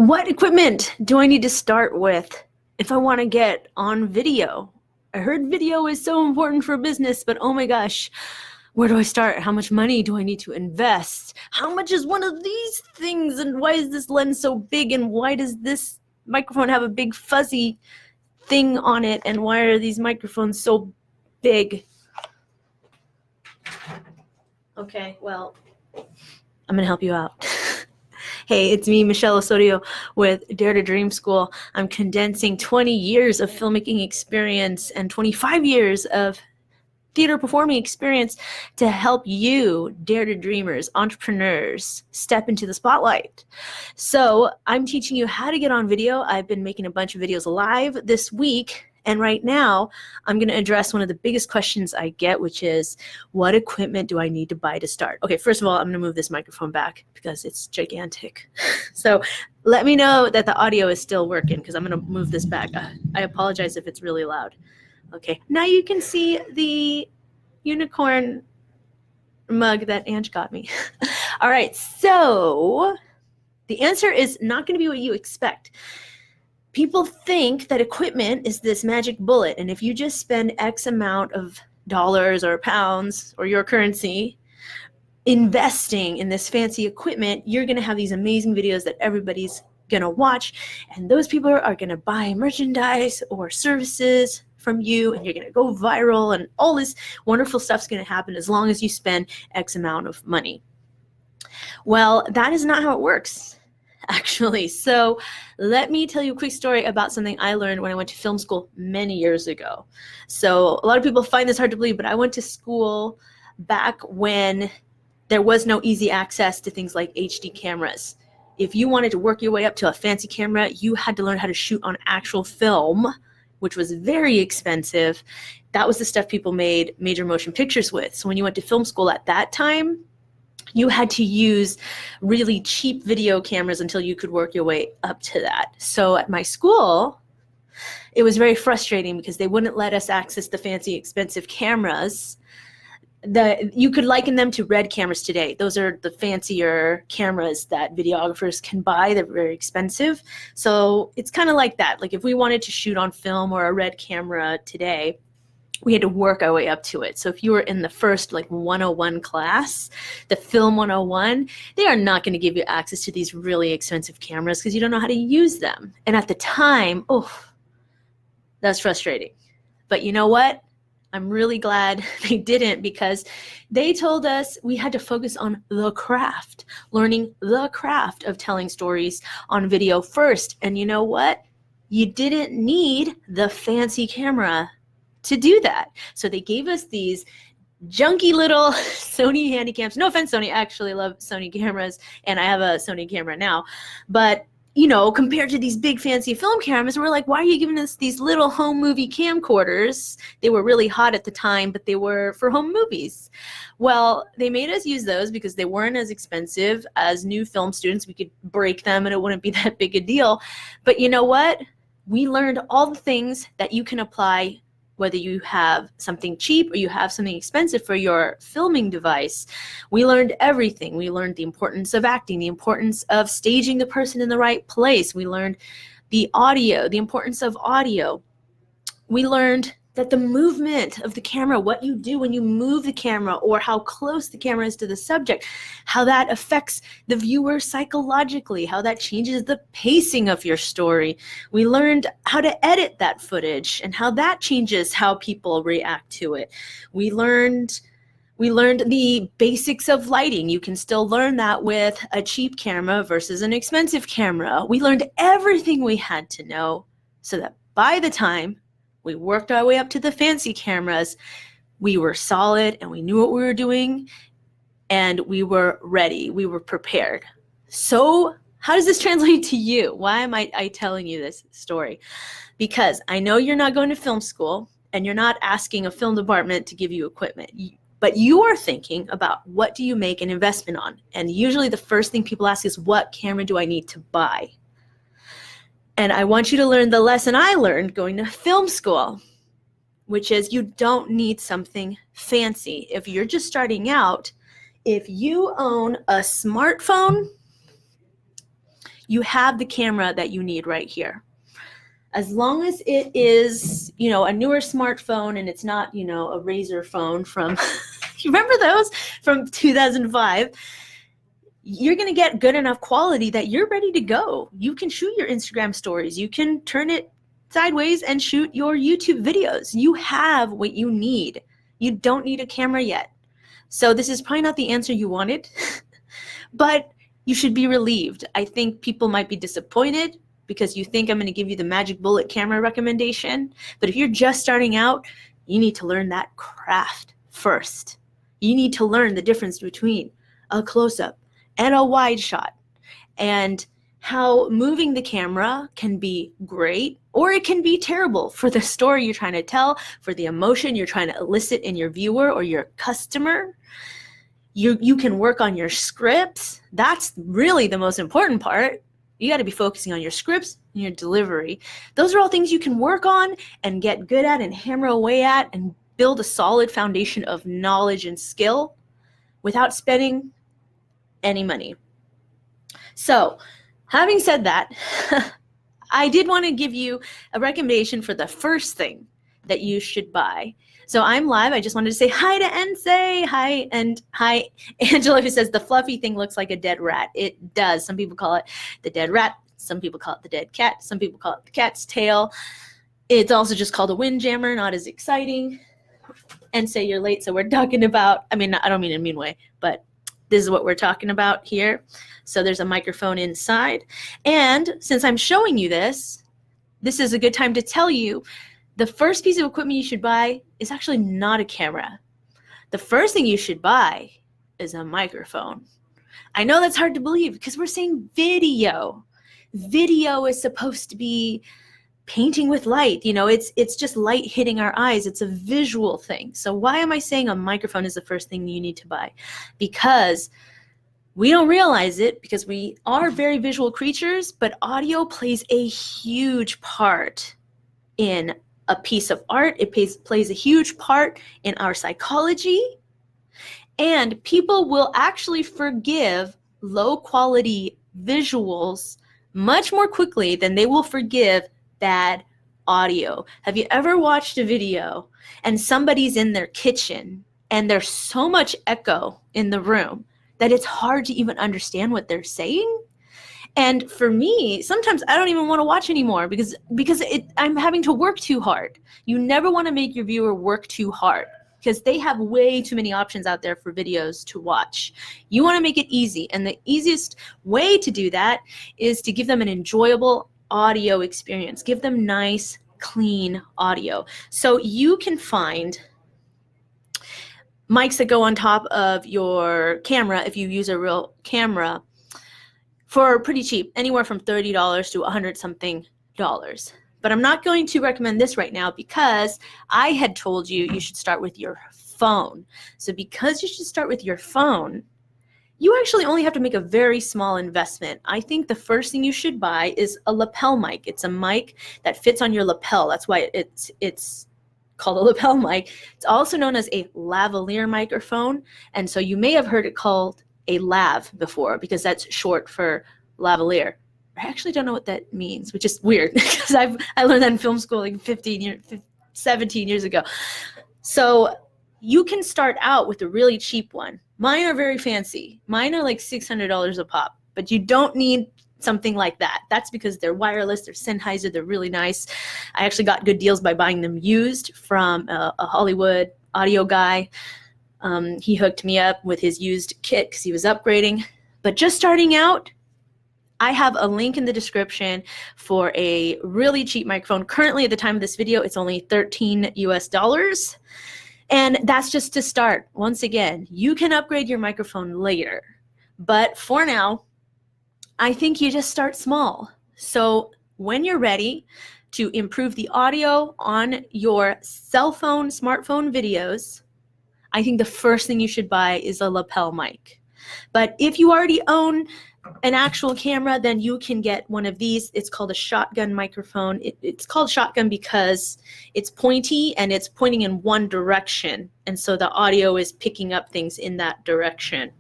What equipment do I need to start with if I want to get on video? I heard video is so important for business, but oh my gosh, where do I start? How much money do I need to invest? How much is one of these things? And why is this lens so big? And why does this microphone have a big fuzzy thing on it? And why are these microphones so big? Okay, well, I'm going to help you out. Hey, it's me, Michelle Osorio with Dare to Dream School. I'm condensing 20 years of filmmaking experience and 25 years of theater performing experience to help you, dare to dreamers, entrepreneurs, step into the spotlight. So I'm teaching you how to get on video. I've been making a bunch of videos live this week. And right now, I'm going to address one of the biggest questions I get, which is, what equipment do I need to buy to start? Okay, first of all, I'm going to move this microphone back because it's gigantic. So let me know that the audio is still working because I'm going to move this back. I apologize if it's really loud. Okay, now you can see the unicorn mug that Ange got me. All right, so the answer is not going to be what you expect. People think that equipment is this magic bullet, and if you just spend X amount of dollars or pounds or your currency investing in this fancy equipment, you're going to have these amazing videos that everybody's going to watch, and those people are going to buy merchandise or services from you, and you're going to go viral, and all this wonderful stuff's going to happen as long as you spend X amount of money. Well, that is not how it works, actually. So let me tell you a quick story about something I learned when I went to film school many years ago. So a lot of people find this hard to believe, but I went to school back when there was no easy access to things like HD cameras. If you wanted to work your way up to a fancy camera, you had to learn how to shoot on actual film, which was very expensive. That was the stuff people made major motion pictures with. So when you went to film school at that time, you had to use really cheap video cameras until you could work your way up to that. So at my school, it was very frustrating because they wouldn't let us access the fancy, expensive cameras. You could liken them to RED cameras today. Those are the fancier cameras that videographers can buy. They're very expensive. So it's kind of like that. Like if we wanted to shoot on film or a RED camera today, we had to work our way up to it. So if you were in the first 101 class, the film 101, they are not going to give you access to these really expensive cameras because you don't know how to use them. And at the time, that's frustrating. But you know what? I'm really glad they didn't, because they told us we had to focus on the craft, learning the craft of telling stories on video first. And you know what? You didn't need the fancy camera to do that. So they gave us these junky little Sony Handycams. No offense, Sony. I actually love Sony cameras, and I have a Sony camera now. But compared to these big fancy film cameras, we're like, why are you giving us these little home movie camcorders? They were really hot at the time, but they were for home movies. Well, they made us use those because they weren't as expensive as new film students. We could break them and it wouldn't be that big a deal. But you know what? We learned all the things that you can apply whether you have something cheap or you have something expensive for your filming device. We learned everything. We learned the importance of acting, the importance of staging the person in the right place. We learned the audio, the importance of audio. We learned that the movement of the camera, what you do when you move the camera or how close the camera is to the subject, how that affects the viewer psychologically, how that changes the pacing of your story. We learned how to edit that footage and how that changes how people react to it. We learned the basics of lighting. You can still learn that with a cheap camera versus an expensive camera. We learned everything we had to know so that by the time we worked our way up to the fancy cameras, we were solid and we knew what we were doing and we were ready. We were prepared. So how does this translate to you? Why am I telling you this story? Because I know you're not going to film school and you're not asking a film department to give you equipment, but you are thinking about what do you make an investment on? And usually the first thing people ask is, what camera do I need to buy? And I want you to learn the lesson I learned going to film school, which is you don't need something fancy. If you're just starting out, if you own a smartphone, you have the camera that you need right here. As long as it is, you know, a newer smartphone and it's not, you know, a Razor phone from, you remember those from 2005? You're going to get good enough quality that you're ready to go. You can shoot your Instagram stories. You can turn it sideways and shoot your YouTube videos. You have what you need. You don't need a camera yet. So this is probably not the answer you wanted, but you should be relieved. I think people might be disappointed because you think I'm going to give you the magic bullet camera recommendation. But if you're just starting out, you need to learn that craft first. You need to learn the difference between a close-up and a wide shot, and how moving the camera can be great or it can be terrible for the story you're trying to tell, for the emotion you're trying to elicit in your viewer or your customer. You can work on your scripts. That's really the most important part. You got to be focusing on your scripts and your delivery. Those are all things you can work on and get good at and hammer away at and build a solid foundation of knowledge and skill without spending any money. So, having said that, I did want to give you a recommendation for the first thing that you should buy. So I'm live. I just wanted to say hi to Ensei. Hi, and hi, Angela, who says the fluffy thing looks like a dead rat. It does. Some people call it the dead rat. Some people call it the dead cat. Some people call it the cat's tail. It's also just called a windjammer, not as exciting. Ensei, you're late, so we're talking about, I mean, I don't mean in a mean way, but this is what we're talking about here. So there's a microphone inside. And since I'm showing you this, this is a good time to tell you the first piece of equipment you should buy is actually not a camera. The first thing you should buy is a microphone. I know that's hard to believe because we're saying video. Video is supposed to be painting with light. You know, it's just light hitting our eyes. It's a visual thing. So why am I saying a microphone is the first thing you need to buy? Because we don't realize it because we are very visual creatures, but audio plays a huge part in a piece of art. It plays a huge part in our psychology. And people will actually forgive low quality visuals much more quickly than they will forgive bad audio. Have you ever watched a video and somebody's in their kitchen and there's so much echo in the room that it's hard to even understand what they're saying? And for me, sometimes I don't even want to watch anymore because I'm having to work too hard. You never want to make your viewer work too hard because they have way too many options out there for videos to watch. You want to make it easy, and the easiest way to do that is to give them an enjoyable audio experience. Give them nice, clean audio. So you can find mics that go on top of your camera if you use a real camera for pretty cheap, anywhere from $30 to $100-something. But I'm not going to recommend this right now because I had told you you should start with your phone. So because you should start with your phone, you actually only have to make a very small investment. I think the first thing you should buy is a lapel mic. It's a mic that fits on your lapel. That's why it's called a lapel mic. It's also known as a lavalier microphone. And so you may have heard it called a lav before because that's short for lavalier. I actually don't know what that means, which is weird because I learned that in film school like 17 years ago. So you can start out with a really cheap one. Mine are very fancy. Mine are like $600 a pop, but you don't need something like that. That's because they're wireless, they're Sennheiser, they're really nice. I actually got good deals by buying them used from a Hollywood audio guy. He hooked me up with his used kit because he was upgrading. But just starting out, I have a link in the description for a really cheap microphone. Currently, at the time of this video, it's only $13 US. And that's just to start. Once again, you can upgrade your microphone later. But for now, I think you just start small. So when you're ready to improve the audio on your cell phone, smartphone videos, I think the first thing you should buy is a lapel mic. But if you already own an actual camera, then you can get one of these. It's called a shotgun microphone. It's called shotgun because it's pointy and it's pointing in one direction. And so the audio is picking up things in that direction.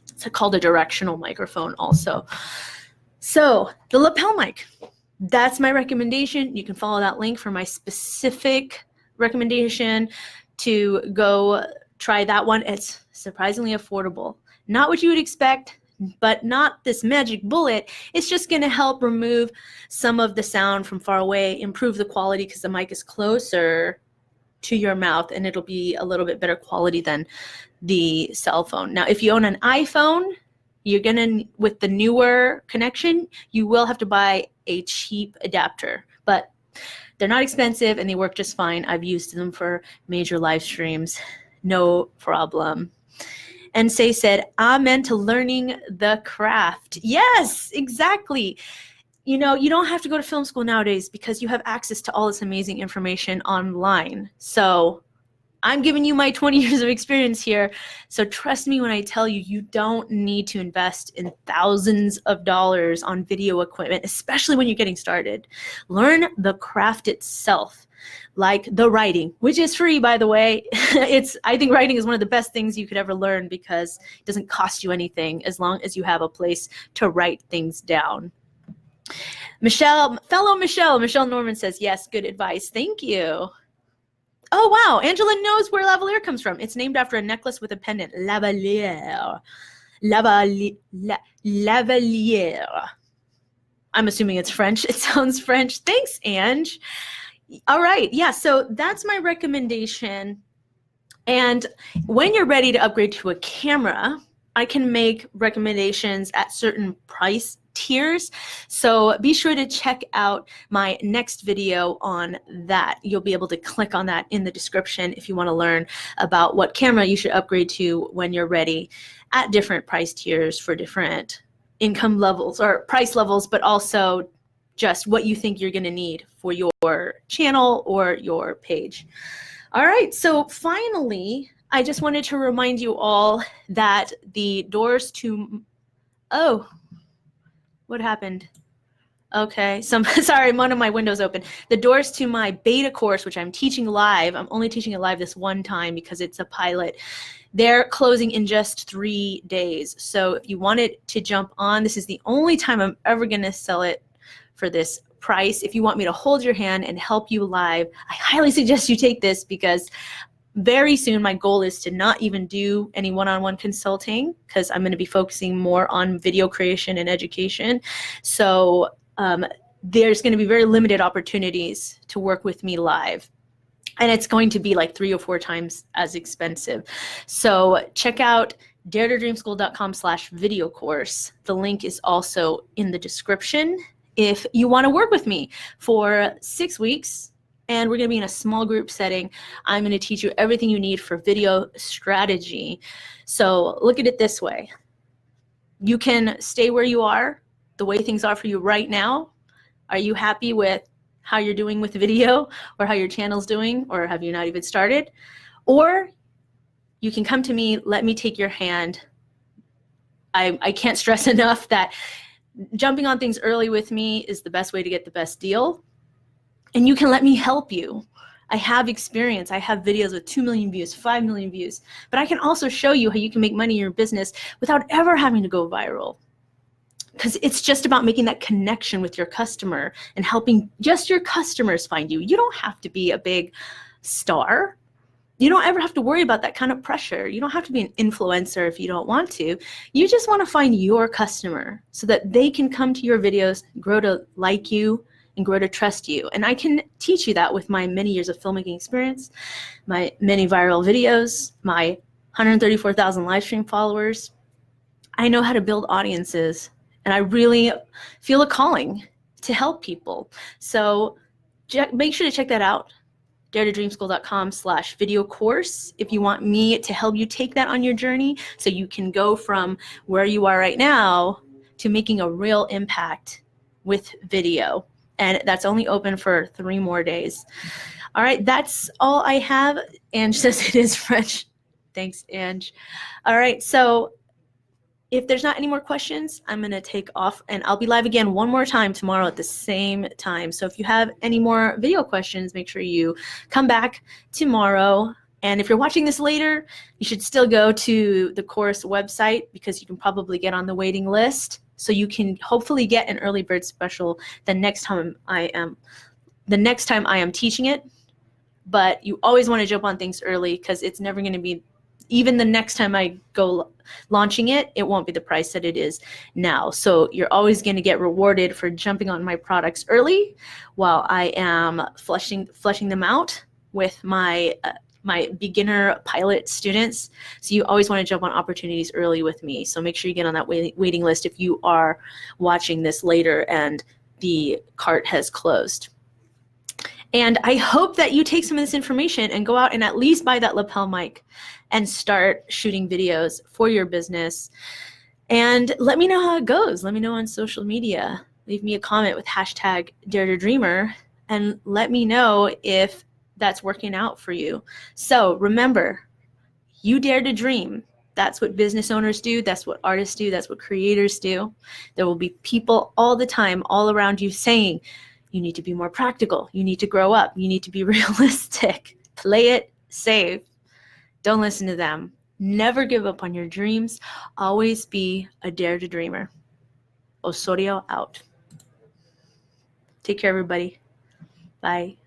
It's called a directional microphone also. So the lapel mic, that's my recommendation. You can follow that link for my specific recommendation to go try that one. It's surprisingly affordable. Not what you would expect, but not this magic bullet. It's just going to help remove some of the sound from far away, improve the quality because the mic is closer to your mouth, and it'll be a little bit better quality than the cell phone. Now, if you own an iPhone, you're gonna, with the newer connection, you will have to buy a cheap adapter, but they're not expensive and they work just fine. I've used them for major live streams, no problem. And Say said, amen to learning the craft. Yes, exactly. You know, you don't have to go to film school nowadays because you have access to all this amazing information online. So I'm giving you my 20 years of experience here. So trust me when I tell you, you don't need to invest in thousands of dollars on video equipment, especially when you're getting started. Learn the craft itself, like the writing, which is free, by the way. I think writing is one of the best things you could ever learn because it doesn't cost you anything as long as you have a place to write things down. Michelle Norman says, yes, good advice. Thank you. Oh, wow. Angela knows where lavalier comes from. It's named after a necklace with a pendant. Lavalier. Lavalier. I'm assuming it's French. It sounds French. Thanks, Ange. All right. Yeah, so that's my recommendation. And when you're ready to upgrade to a camera, I can make recommendations at certain price tiers. So be sure to check out my next video on that. You'll be able to click on that in the description if you want to learn about what camera you should upgrade to when you're ready at different price tiers for different income levels or price levels, but also just what you think you're going to need for your channel or your page. All right, so finally, I just wanted to remind you all that the doors to, oh, what happened? Okay, sorry, one of my windows open. The doors to my beta course, which I'm teaching live, I'm only teaching it live this one time because it's a pilot. They're closing in just 3 days. So if you wanted to jump on, this is the only time I'm ever gonna sell it for this price. If you want me to hold your hand and help you live, I highly suggest you take this because very soon my goal is to not even do any one-on-one consulting because I'm going to be focusing more on video creation and education. So there's going to be very limited opportunities to work with me live. And it's going to be like 3 or 4 times as expensive. So check out daretodreamschool.com/video course. The link is also in the description. If you want to work with me for 6 weeks, and we're going to be in a small group setting, I'm going to teach you everything you need for video strategy. So look at it this way. You can stay where you are, the way things are for you right now. Are you happy with how you're doing with video or how your channel's doing, or have you not even started? Or you can come to me, let me take your hand. I can't stress enough that jumping on things early with me is the best way to get the best deal. And you can let me help you. I have experience. I have videos with 2 million views, 5 million views, but I can also show you how you can make money in your business without ever having to go viral. Because it's just about making that connection with your customer and helping just your customers find you. You don't have to be a big star. You don't ever have to worry about that kind of pressure. You don't have to be an influencer if you don't want to. You just want to find your customer so that they can come to your videos, grow to like you, and grow to trust you. And I can teach you that with my many years of filmmaking experience, my many viral videos, my 134,000 live stream followers. I know how to build audiences, and I really feel a calling to help people. So make sure to check that out. daretodreamschool.com/video course if you want me to help you take that on your journey so you can go from where you are right now to making a real impact with video. And that's only open for 3 more days. All right, that's all I have. Ange says it is French. Thanks, Ange. All right, so if there's not any more questions, I'm going to take off, and I'll be live again one more time tomorrow at the same time. So if you have any more video questions, make sure you come back tomorrow. And if you're watching this later, you should still go to the course website because you can probably get on the waiting list. so you can hopefully get an early bird special the next time I am teaching it. But you always want to jump on things early, because it's never going to be, even the next time I go launching it, it won't be the price that it is now. So you're always going to get rewarded for jumping on my products early while I am fleshing them out with my beginner pilot students. So you always want to jump on opportunities early with me. So make sure you get on that waiting list if you are watching this later and the cart has closed. And I hope that you take some of this information and go out and at least buy that lapel mic and start shooting videos for your business. And let me know how it goes. Let me know on social media. Leave me a comment with hashtag #DareToDreamer and let me know if that's working out for you. So remember, you dare to dream. That's what business owners do. That's what artists do. That's what creators do. There will be people all the time, all around you saying, you need to be more practical. You need to grow up. You need to be realistic. Play it safe. Don't listen to them. Never give up on your dreams. Always be a dare to dreamer. Osorio out. Take care, everybody. Bye.